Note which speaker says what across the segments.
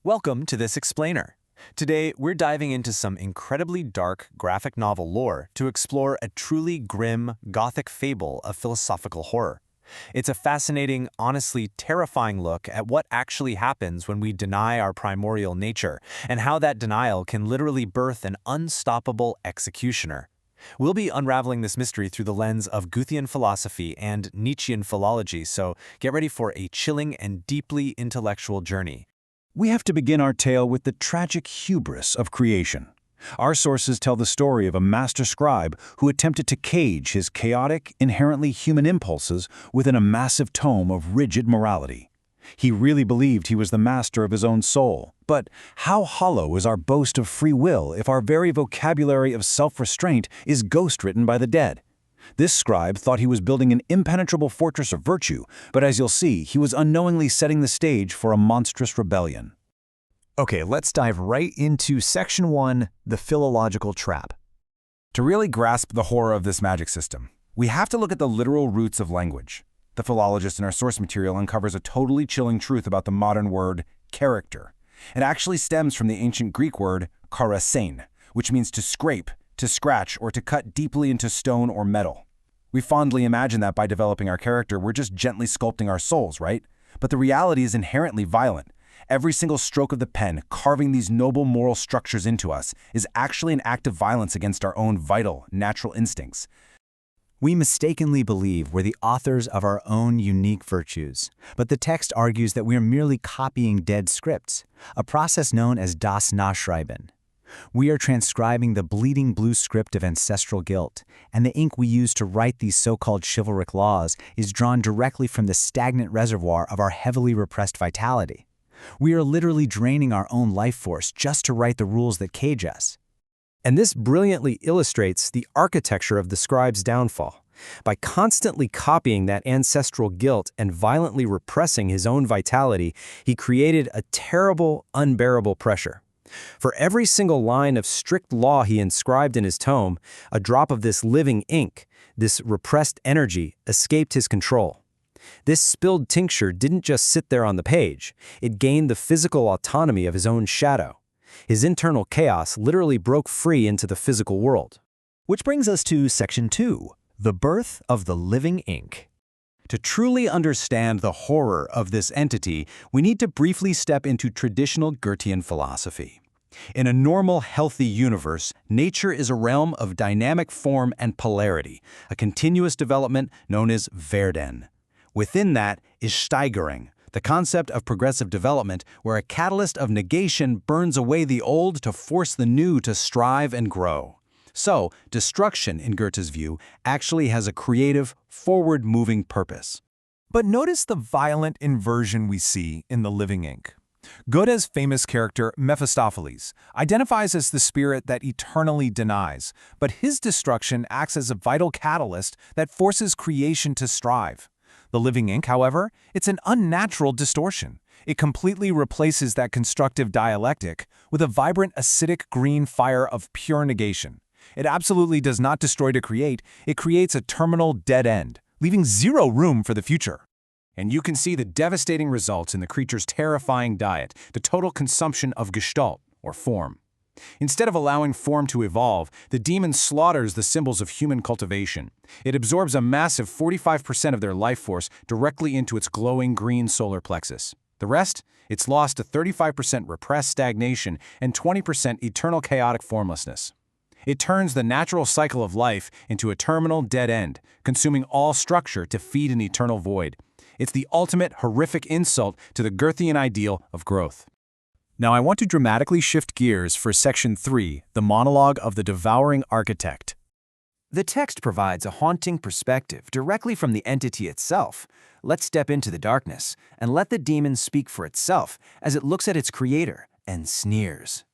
Speaker 1: Welcome to this explainer. Today, we're diving into some incredibly dark graphic novel lore to explore a truly grim, gothic fable of philosophical horror. It's a fascinating, honestly terrifying look at what actually happens when we deny our primordial nature, and how that denial can literally birth an unstoppable executioner. We'll be unraveling this mystery through the lens of Goethean philosophy and Nietzschean philology, so get ready for a chilling and deeply intellectual journey.
Speaker 2: We have to begin our tale with the tragic hubris of creation. Our sources tell the story of a master scribe who attempted to cage his chaotic, inherently human impulses within a massive tome of rigid morality. He really believed he was the master of his own soul. But how hollow is our boast of free will if our very vocabulary of self-restraint is ghost-written by the dead? This scribe thought he was building an impenetrable fortress of virtue, but as you'll see, he was unknowingly setting the stage for a monstrous rebellion.
Speaker 3: Okay, let's dive right into Section 1, the philological trap.
Speaker 4: To really grasp the horror of this magic system, we have to look at the literal roots of language. The philologist in our source material uncovers a totally chilling truth about the modern word character. It actually stems from the ancient Greek word karasein, which means to scrape, to scratch, or to cut deeply into stone or metal. We fondly imagine that by developing our character, we're just gently sculpting our souls, right? But the reality is inherently violent. Every single stroke of the pen, carving these noble moral structures into us, is actually an act of violence against our own vital, natural instincts.
Speaker 3: We mistakenly believe we're the authors of our own unique virtues, but the text argues that we're merely copying dead scripts, a process known as das Nachschreiben. We are transcribing the bleeding blue script of ancestral guilt, and the ink we use to write these so-called chivalric laws is drawn directly from the stagnant reservoir of our heavily repressed vitality. We are literally draining our own life force just to write the rules that cage us.
Speaker 5: And this brilliantly illustrates the architecture of the scribe's downfall. By constantly copying that ancestral guilt and violently repressing his own vitality, he created a terrible, unbearable pressure. For every single line of strict law he inscribed in his tome, a drop of this living ink, this repressed energy, escaped his control. This spilled tincture didn't just sit there on the page, it gained the physical autonomy of his own shadow. His internal chaos literally broke free into the physical world.
Speaker 3: Which brings us to Section 2, the birth of the living ink. To truly understand the horror of this entity, we need to briefly step into traditional Goethean philosophy. In a normal, healthy universe, nature is a realm of dynamic form and polarity, a continuous development known as Werden. Within that is Steigerung, the concept of progressive development where a catalyst of negation burns away the old to force the new to strive and grow. So, destruction, in Goethe's view, actually has a creative, forward-moving purpose.
Speaker 1: But notice the violent inversion we see in the living ink. Goethe's famous character, Mephistopheles, identifies as the spirit that eternally denies, but his destruction acts as a vital catalyst that forces creation to strive. The living ink, however, it's an unnatural distortion. It completely replaces that constructive dialectic with a vibrant acidic green fire of pure negation. It absolutely does not destroy to create, it creates a terminal dead end, leaving zero room for the future.
Speaker 4: And you can see the devastating results in the creature's terrifying diet, the total consumption of Gestalt, or form. Instead of allowing form to evolve, the demon slaughters the symbols of human cultivation. It absorbs a massive 45% of their life force directly into its glowing green solar plexus. The rest? It's lost to 35% repressed stagnation and 20% eternal chaotic formlessness. It turns the natural cycle of life into a terminal dead end, consuming all structure to feed an eternal void. It's the ultimate horrific insult to the Goethean ideal of growth.
Speaker 3: Now I want to dramatically shift gears for Section 3, the monologue of the devouring architect.
Speaker 6: The text provides a haunting perspective directly from the entity itself. Let's step into the darkness and let the demon speak for itself as it looks at its creator and sneers.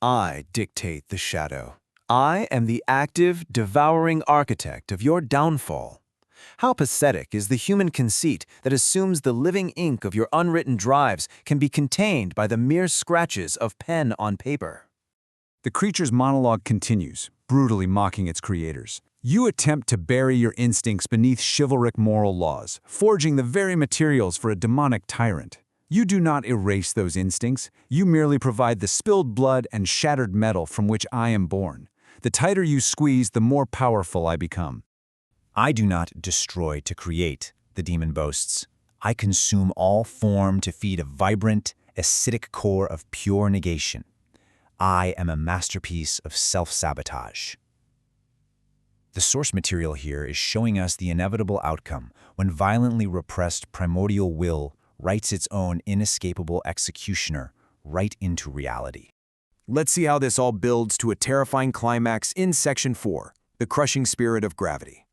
Speaker 6: I dictate the shadow. I am the active, devouring architect of your downfall. How pathetic is the human conceit that assumes the living ink of your unwritten drives can be contained by the mere scratches of pen on paper.
Speaker 2: The creature's monologue continues, brutally mocking its creators. You attempt to bury your instincts beneath chivalric moral laws, forging the very materials for a demonic tyrant. You do not erase those instincts, you merely provide the spilled blood and shattered metal from which I am born. The tighter you squeeze, the more powerful I become.
Speaker 3: I do not destroy to create, the demon boasts. I consume all form to feed a vibrant, acidic core of pure negation. I am a masterpiece of self-sabotage. The source material here is showing us the inevitable outcome when violently repressed primordial will writes its own inescapable executioner right into reality.
Speaker 6: Let's see how this all builds to a terrifying climax in Section 4, the crushing spirit of gravity.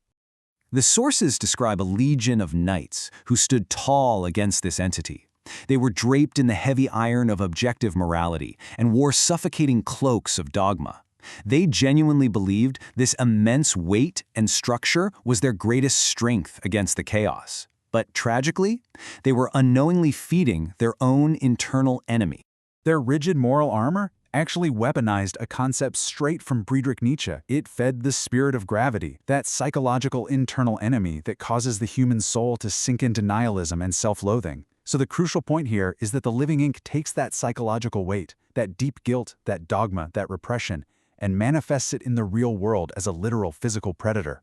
Speaker 6: The sources describe a legion of knights who stood tall against this entity. They were draped in the heavy iron of objective morality and wore suffocating cloaks of dogma. They genuinely believed this immense weight and structure was their greatest strength against the chaos. But tragically, they were unknowingly feeding their own internal enemy.
Speaker 2: Their rigid moral armor actually weaponized a concept straight from Friedrich Nietzsche. It fed the spirit of gravity, that psychological internal enemy that causes the human soul to sink into nihilism and self-loathing. So the crucial point here is that the living ink takes that psychological weight, that deep guilt, that dogma, that repression, and manifests it in the real world as a literal physical predator.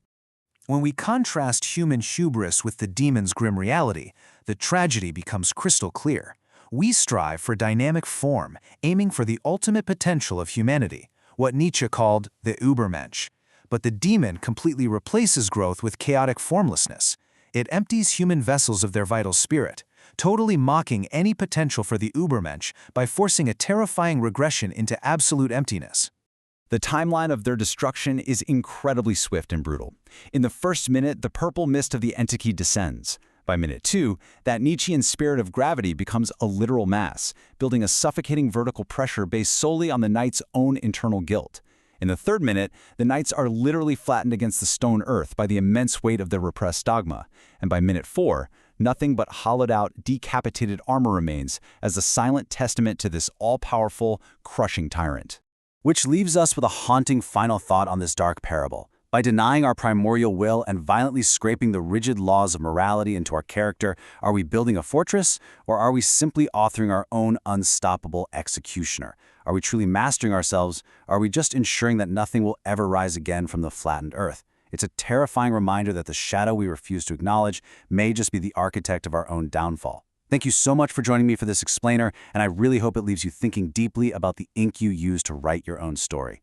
Speaker 6: When we contrast human hubris with the demon's grim reality, the tragedy becomes crystal clear. We strive for dynamic form, aiming for the ultimate potential of humanity, what Nietzsche called the Übermensch. But the demon completely replaces growth with chaotic formlessness. It empties human vessels of their vital spirit, totally mocking any potential for the Übermensch by forcing a terrifying regression into absolute emptiness.
Speaker 3: The timeline of their destruction is incredibly swift and brutal. In the first minute, the purple mist of the entity descends. By minute 2, that Nietzschean spirit of gravity becomes a literal mass, building a suffocating vertical pressure based solely on the knight's own internal guilt. In the third minute, the knights are literally flattened against the stone earth by the immense weight of their repressed dogma. And by minute 4, nothing but hollowed-out, decapitated armor remains as a silent testament to this all-powerful, crushing tyrant. Which leaves us with a haunting final thought on this dark parable. By denying our primordial will and violently scraping the rigid laws of morality into our character, are we building a fortress, or are we simply authoring our own unstoppable executioner? Are we truly mastering ourselves, or are we just ensuring that nothing will ever rise again from the flattened earth? It's a terrifying reminder that the shadow we refuse to acknowledge may just be the architect of our own downfall. Thank you so much for joining me for this explainer, and I really hope it leaves you thinking deeply about the ink you use to write your own story.